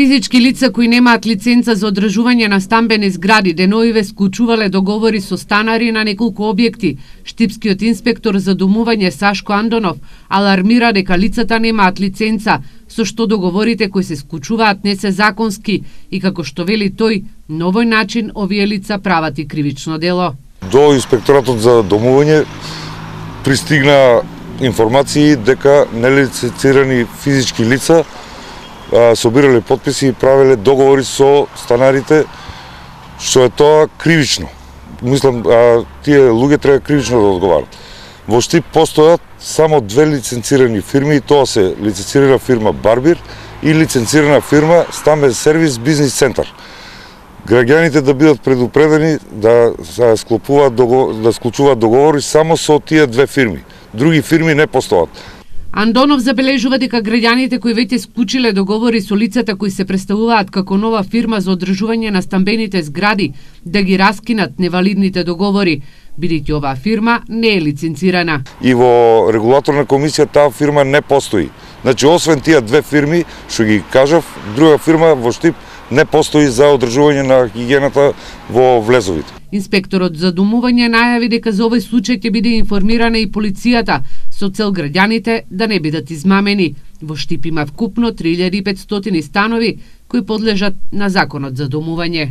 Физички лица кои немаат лиценца за одржување на стамбени згради деновиве склучувале договори со станари на неколку објекти. Штипскиот инспектор за домување Сашко Андонов алармира дека лицата немаат лиценца, со што договорите кои се склучуваат не се законски и како што вели тој, на овој начин овие лица прават и кривично дело. До инспекторатот за домување пристигна информации дека нелиценцирани физички лица собирале потписи и правеле договори со станарите, што е тоа кривично. Мислам, тие луѓе треба кривично да одговарат. Во Штип постојат само две лиценцирани фирми, и тоа се лиценцирана фирма Барбир и лиценцирана фирма Стамбен сервис бизнис центар. Граѓаните да бидат предупредени да склучуваат договори само со тие две фирми. Други фирми не постојат. Андонов забележува дека граѓаните кои веќе склучиле договори со лицата кои се представуваат како нова фирма за одржување на стамбените згради да ги раскинат невалидните договори, бидејќи оваа фирма не е лиценцирана. И во регулаторна комисија таа фирма не постои. Значи, освен тие две фирми, што ги кажав, друга фирма во Штип не постои за одржување на хигиената во влезовите. Инспекторот за домување најави дека за овој случај ќе биде информирана и полицијата со цел граѓаните да не бидат измамени. Во Штип има вкупно 3500 станови кои подлежат на законот за домување.